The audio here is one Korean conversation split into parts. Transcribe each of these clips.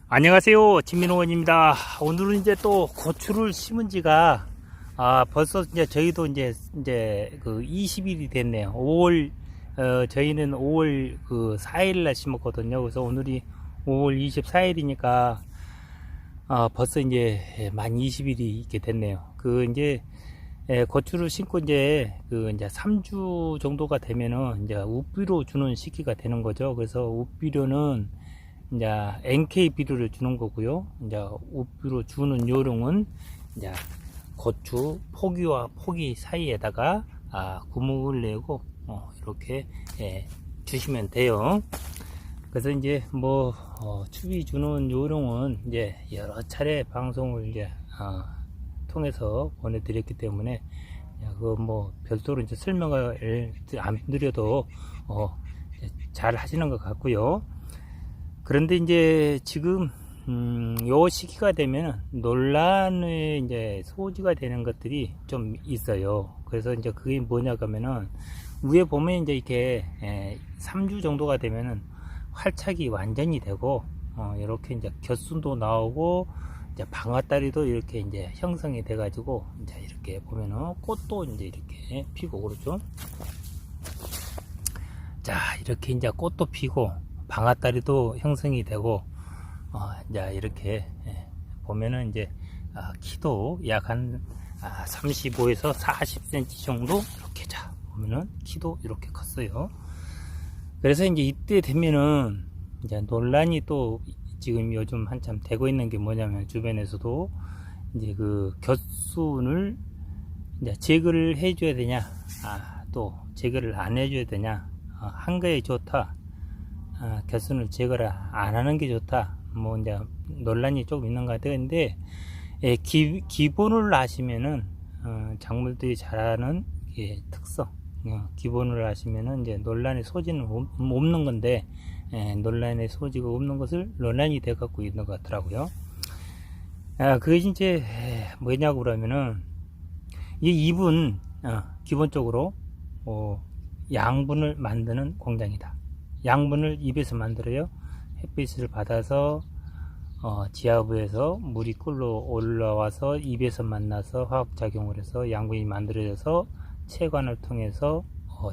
안녕하세요, 진민호원입니다. 오늘은 이제 또 고추를 심은 지가 벌써 이제 저희도 이제 그 20일이 됐네요. 5월 저희는 5월 그 4일 날 심었거든요. 그래서 오늘이 5월 24일이니까 벌써 이제 만 20일이 있게 됐네요. 그 이제 고추를 심고 이제 그 이제 3주 정도가 되면은 이제 우비로 주는 시기가 되는 거죠. 그래서 우비료는 이제 NK 비료를 주는 거고요. 이제 우비로 주는 요령은 이제 고추 포기와 포기 사이에다가 구멍을 내고 이렇게 주시면 돼요. 그래서 이제 뭐 추비 주는 요령은 이제 여러 차례 방송을 이제 통해서 보내드렸기 때문에 그 뭐 별도로 이제 설명을 안 드려도 잘 하시는 것 같고요. 그런데 이제 지금 요 시기가 되면 논란의 이제 소지가 되는 것들이 좀 있어요. 그래서 이제 그게 뭐냐 하면은 위에 보면 이제 이렇게 3주 정도가 되면은 활착이 완전히 되고 이렇게 이제 곁순도 나오고 이제 방아다리도 이렇게 이제 형성이 돼 가지고 이제 이렇게 보면은 꽃도 이제 이렇게 피고 그렇죠. 자, 이렇게 이제 꽃도 피고 방아다리도 형성이 되고 이제 이렇게 보면은 이제 키도 약 한 35에서 40cm 정도 이렇게 자 보면은 키도 이렇게 컸어요. 그래서 이제 이때 되면은 이제 논란이 또 지금 요즘 한참 되고 있는 게 뭐냐면 주변에서도 이제 그 곁순을 이제 제거를 해줘야 되냐, 또 제거를 안 해줘야 되냐, 한 거에 좋다, 곁순을 제거를 안 하는 게 좋다, 뭐 이제 논란이 조금 있는 것 같아요. 근데 기본을 아시면은 작물들이 자라는 특성, 기본을 아시면은 이제 논란의 소지는 없는 건데 논란의 소지가 없는 것을 논란이 돼 갖고 있는 것 같더라고요. 그게 이제 뭐냐고 그러면은 이 잎은 기본적으로 양분을 만드는 공장이다. 양분을 잎에서 만들어요. 햇빛을 받아서 지하부에서 물이 끓러 올라와서 잎에서 만나서 화학작용을 해서 양분이 만들어져서 체관을 통해서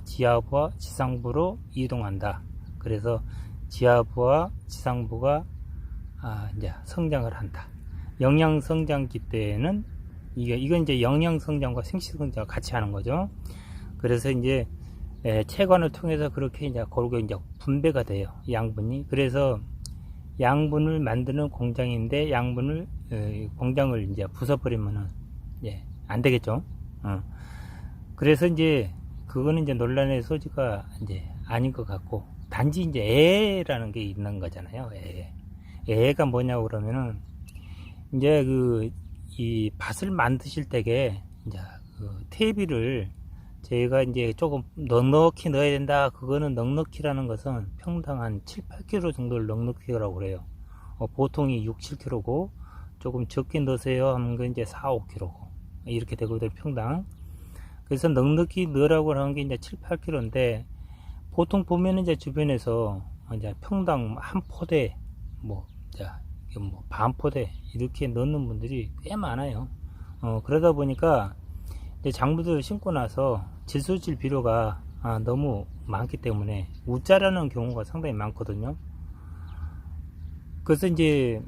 지하부와 지상부로 이동한다. 그래서 지하부와 지상부가 이제 성장을 한다. 영양성장기 때에는 이건 이제 영양성장과 생식성장 같이 하는 거죠. 그래서 이제 체관을 통해서 그렇게 이제 골고 이제 분배가 돼요. 양분이. 그래서 양분을 만드는 공장인데 공장을 이제 부숴버리면은 안 되겠죠. 그래서 이제 그거는 이제 논란의 소지가 이제 아닌 것 같고, 단지 이제 애라는 게 있는 거잖아요. 애가 뭐냐고 그러면은 이제 이 밭을 만드실 때게 이제 그 퇴비를 저희가 이제 조금 넉넉히 넣어야 된다. 그거는 넉넉히라는 것은 평당 한 7, 8kg 정도를 넉넉히라고 그래요. 보통이 6, 7kg고 조금 적게 넣으세요 하면 그 이제 4, 5kg고 이렇게 되거든요, 평당. 그래서 넉넉히 넣으라고 하는 게 이제 7, 8kg인데 보통 보면 이제 주변에서 이제 평당 한 포대 반 포대 이렇게 넣는 분들이 꽤 많아요. 그러다 보니까 이제 작물들을 심고 나서 질소질 비료가 너무 많기 때문에 우짜라는 경우가 상당히 많거든요. 그래서 이제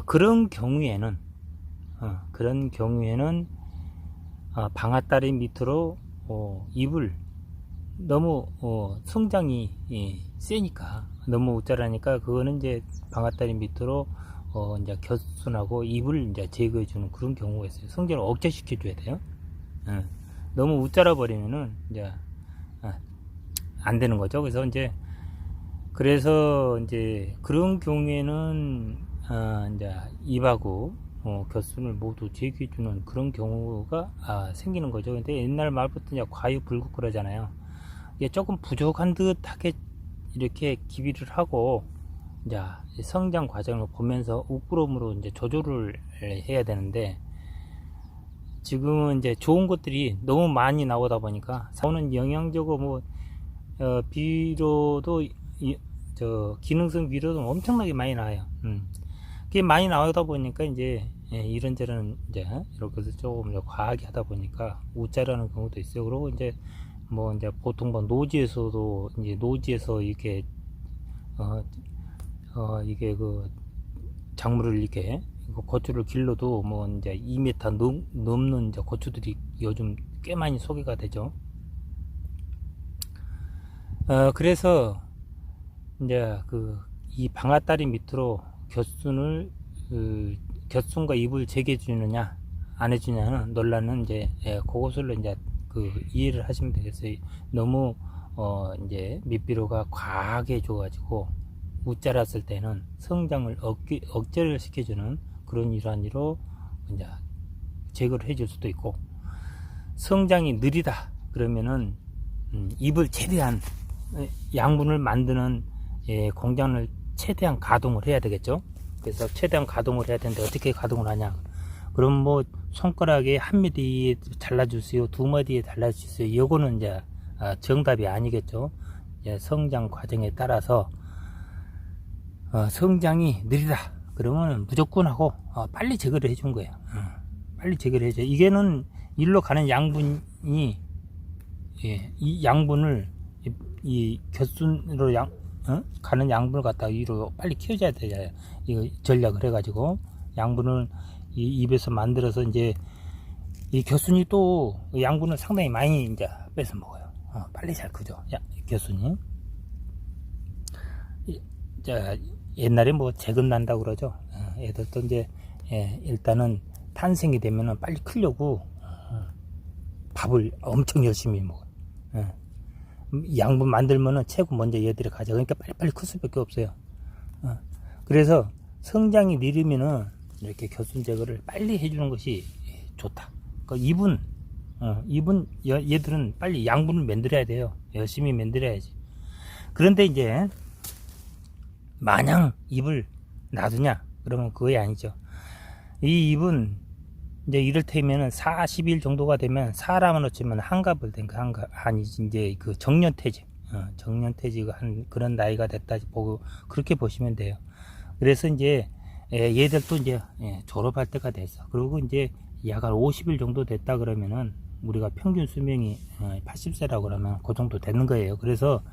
그런 경우에는 방아다리 밑으로 잎을 너무 성장이 세니까 너무 우짜라니까 그거는 이제 방아다리 밑으로 이제 곁순하고 잎을 이제 제거해 주는 그런 경우가 있어요. 성장을 억제시켜 줘야 돼요. 너무 우짜라 버리면은 이제 안 되는 거죠. 그래서 이제 그런 경우에는 이제 잎하고 곁순을 모두 제거해 주는 그런 경우가 생기는 거죠. 근데 옛날 말부터 이제 과유불급 그러잖아요. 이게 조금 부족한 듯하게 이렇게 기비를 하고 이제 성장 과정을 보면서 우꾸름으로 이제 조절을 해야 되는데, 지금은 이제 좋은 것들이 너무 많이 나오다 보니까 나오는 영양적으로 비료도 저 기능성 비료도 엄청나게 많이 나와요. 그게 많이 나오다 보니까 이제 이런저런 이제 이렇게 해서 조금 과하게 하다 보니까 우짜라는 경우도 있어요. 그리고 이제 뭐 이제 보통 뭐 노지에서도 이제 노지에서 이렇게 이게 그 작물을 이렇게 고추를 길러도 뭐 이제 2m 넘는 이제 고추들이 요즘 꽤 많이 소개가 되죠. 그래서 이제 이 방아다리 밑으로 겨순과 잎을 재게 주느냐 안 해주냐는 논란은 이제 그것을 이제 이해를 하시면 되겠어요. 너무 이제 밑비료가 과하게 줘가지고 우짜랐을 때는 성장을 억제를 시켜주는 그런 일환으로 이제 제거를 해줄 수도 있고, 성장이 느리다 그러면은 잎을 최대한 양분을 만드는 공장을 최대한 가동을 해야 되겠죠. 그래서 최대한 가동을 해야 되는데 어떻게 가동을 하냐? 그럼 뭐 손가락에 한 마디에 잘라주세요, 두 마디에 잘라주세요, 이거는 이제 정답이 아니겠죠. 성장 과정에 따라서 성장이 느리다 그러면 무조건 하고 빨리 제거를 해준 거예요. 빨리 제거를 해줘. 이게는 일로 가는 양분이 이 양분을 이 겨순으로 가는 양분을 갖다가 위로 빨리 키워줘야 돼요. 이거 전략을 해가지고 양분을 이 입에서 만들어서 이제 이 겨순이 또 양분을 상당히 많이 이제 뺏어 먹어요. 빨리 잘 크죠. 겨순이. 자, 옛날에 뭐 재건 난다고 그러죠. 애들도 이제 일단은 탄생이 되면은 빨리 크려고 밥을 엄청 열심히 먹어요. 양분 만들면은 최고 먼저 얘들이 가져. 그러니까 빨리빨리 클 수밖에 없어요. 그래서 성장이 느리면은 이렇게 겨순 제거를 빨리 해주는 것이 좋다. 그러니까 얘들은 빨리 양분을 만들어야 돼요. 열심히 만들어야지. 그런데 이제 마냥 잎을 놔두냐? 그러면 그게 아니죠. 이 잎은 이제 이를테면은 40일 정도가 되면 사람은 어쩌면 한갑을 된 아니지 이제 정년퇴직, 정년퇴직을 한 그런 나이가 됐다 보고 그렇게 보시면 돼요. 그래서 이제 얘들도 이제 졸업할 때가 됐어. 그리고 이제 약 한 50일 정도 됐다 그러면은 우리가 평균 수명이 80세라고 그러면 그 정도 되는 거예요. 그래서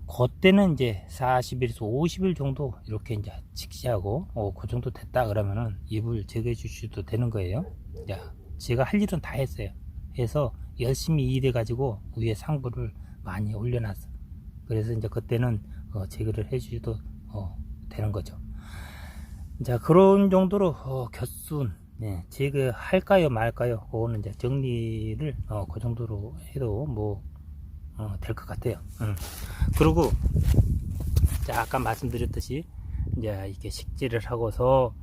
그때는 이제 40일에서 50일 정도 이렇게 이제 직시하고 그 정도 됐다 그러면은 잎을 제거해 주셔도 되는 거예요. 자, 제가 할 일은 다 했어요. 해서 열심히 일해 가지고 위에 상부를 많이 올려놨어. 그래서 이제 그때는 제거를 해 주셔도 되는 거죠. 자, 그런 정도로 겨순 제거할까요 말까요? 그거는 이제 정리를 그 정도로 해도 뭐 될 것 같아요. 그리고 자, 아까 말씀드렸듯이 이제 이렇게 식재를 하고서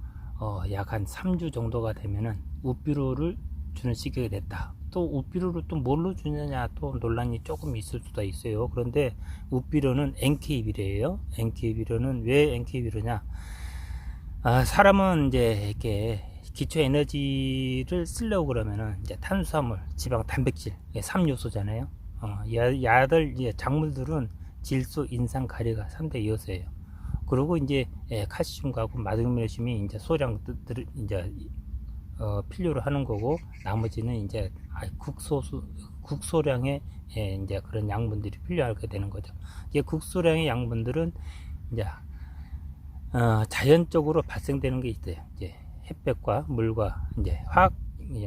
약 한 3주 정도가 되면은 우비료를 주는 시기가 됐다. 또 우비료를 또 뭘로 주느냐 또 논란이 조금 있을 수도 있어요. 그런데 우비료는 NK 비료예요. NK 비료는 왜 NK 비료냐? 사람은 이제 이렇게 기초 에너지를 쓰려고 그러면은 이제 탄수화물, 지방, 단백질 3요소잖아요. 야들 이제 작물들은 질소, 인산, 가리가 3대 요소예요. 그리고 이제 칼슘하고 마그네슘이 이제 소량들을 이제 필요로 하는 거고, 나머지는 이제 국소량의 이제 그런 양분들이 필요하게 되는 거죠. 이제 국소량의 양분들은 이제 자연적으로 발생되는 게 있어요. 이제 햇볕과 물과 이제 화학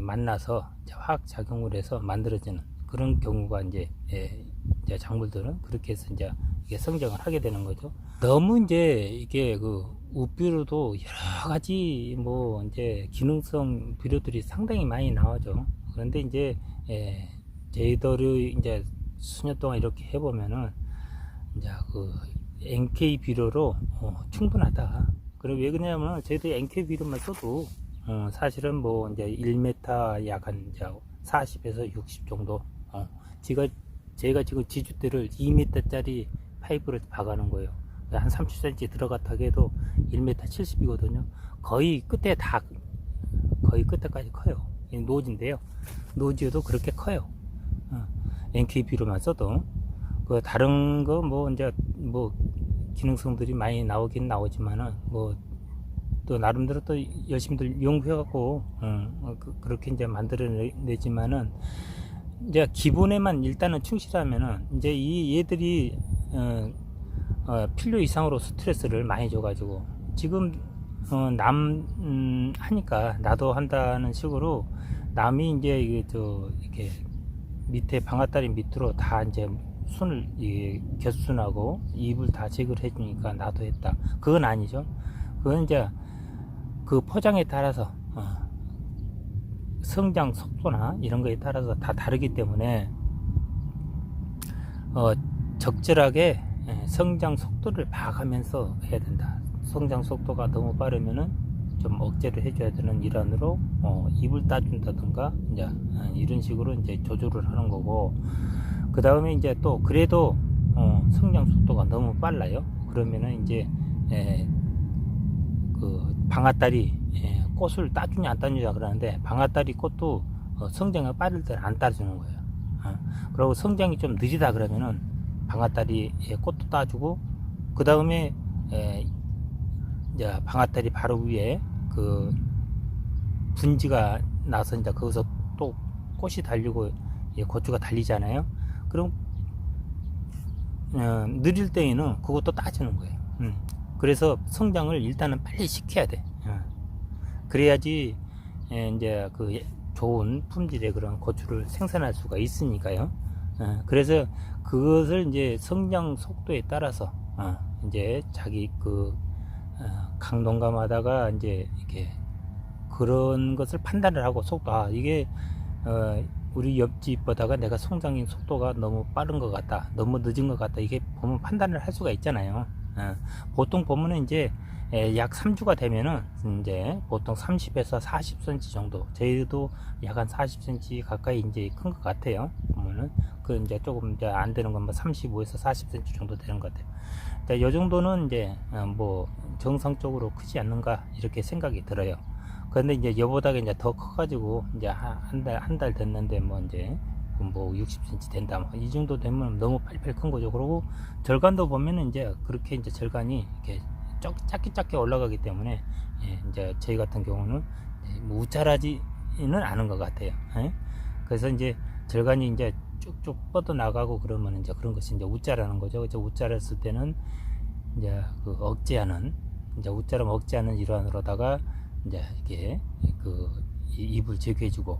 만나서 이제 화학 작용을 해서 만들어지는 그런 경우가 이제 작물들은 그렇게 해서 이제 이게 성장을 하게 되는 거죠. 너무 이제 이게 우비료도 여러 가지 뭐 이제 기능성 비료들이 상당히 많이 나오죠. 그런데 이제 저희들이 이제 수년 동안 이렇게 해보면은 이제 NK 비료로 충분하다. 그리고 왜 그러냐면 저희들이 NK 비료만 써도 사실은 뭐 이제 1m 약 한 40에서 60 정도. 제가 지금 지주대를 2m 짜리 파이프를 박아놓은 거예요. 한 30cm 들어갔다 해도 1m 70이거든요. 거의 끝에까지 커요. 노지인데요. 노지에도 그렇게 커요. NK 비료만 써도. 다른 거 뭐 이제 뭐 기능성들이 많이 나오긴 나오지만은 뭐 또 나름대로 또 열심히들 연구해갖고 그렇게 이제 만들어내지만은 이제 기본에만 일단은 충실하면은 이제 이 얘들이 필요 이상으로 스트레스를 많이 줘가지고 지금 하니까 나도 한다는 식으로 남이 이제 이렇게 밑에 방아다리 밑으로 다 이제 손을 겨순하고 입을 다 제거를 해주니까 나도 했다. 그건 아니죠. 그건 이제 그 포장에 따라서 성장 속도나 이런 거에 따라서 다 다르기 때문에 적절하게 성장 속도를 봐가면서 해야 된다. 성장 속도가 너무 빠르면은 좀 억제를 해줘야 되는 일환으로 입을 따준다든가 이제 이런 식으로 이제 조절을 하는 거고, 그 다음에 이제 또 그래도 성장 속도가 너무 빨라요. 그러면은 이제 그 방아다리 꽃을 따주냐 안 따주냐 그러는데, 방아다리 꽃도 성장이 빠를 때는 안 따주는 거예요. 그리고 성장이 좀 느리다 그러면은 방아다리에 꽃도 따주고, 그 다음에 이제 방아다리 바로 위에 그 분지가 나서 이제 거기서 또 꽃이 달리고 고추가 달리잖아요. 그럼 느릴 때에는 그것도 따주는 거예요. 그래서 성장을 일단은 빨리 시켜야 돼. 그래야지 이제 그 좋은 품질의 그런 고추를 생산할 수가 있으니까요. 그래서 그것을 이제 성장 속도에 따라서 이제 자기 그 강동감하다가 이제 이렇게 그런 것을 판단을 하고 속도, 이게 우리 옆집보다가 내가 성장인 속도가 너무 빠른 것 같다, 너무 늦은 것 같다, 이게 보면 판단을 할 수가 있잖아요. 보통 보면은 이제 약 3주가 되면은 이제 보통 30에서 40cm 정도, 저희도 약 한 40cm 가까이 이제 큰 것 같아요. 보면은 그 이제 조금 이제 안 되는 건 뭐 35에서 40cm 정도 되는 것 같아요. 이 정도는 이제 뭐 정상적으로 크지 않는가 이렇게 생각이 들어요. 그런데 이제 여보다가 이제 더 커가지고 이제 한 달 됐는데 뭐 이제 뭐 60cm 된다, 뭐 이 정도 되면 너무 팔팔 큰 거죠. 그리고 절간도 보면은 이제 그렇게 이제 절간이 이렇게 작게 올라가기 때문에 이제 저희 같은 경우는 뭐 우짜라지는 않은 것 같아요. 그래서 이제 절간이 이제 쭉쭉 뻗어 나가고 그러면 이제 그런 것이 이제 우짜라는 거죠. 그래서 우짜랬을 때는 이제 그 억제하는, 이제 우짜라면 억제하는 일환으로다가 이제 이게 그 입을 제거해주고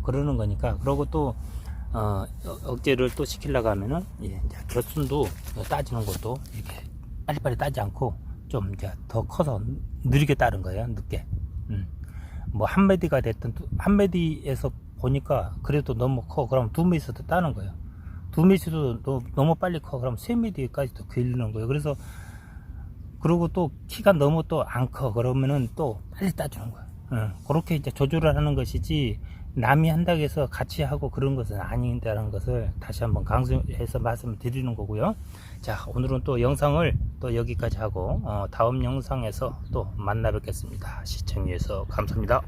그러는 거니까. 그러고 또 억제를 또 시키려고 하면은 이제 겨순도 따지는 것도 이렇게 빨리빨리 따지 않고 좀 이제 더 커서 느리게 따른 거예요. 늦게. 뭐 한 마디가 됐든 한 마디에서 보니까 그래도 너무 커, 그럼 두 마디에서도 따는 거예요. 두 마디도 너무 빨리 커, 그럼 세 마디까지도 길르는 거예요. 그래서 그리고 또 키가 너무 또 안 커, 그러면은 또 빨리 따주는 거예요. 그렇게 이제 조절을 하는 것이지, 남이 한다고 해서 같이 하고 그런 것은 아닌다는 것을 다시 한번 강조해서 말씀을 드리는 거고요. 자, 오늘은 또 영상을 또 여기까지 하고 다음 영상에서 또 만나 뵙겠습니다. 시청해 주셔서 감사합니다.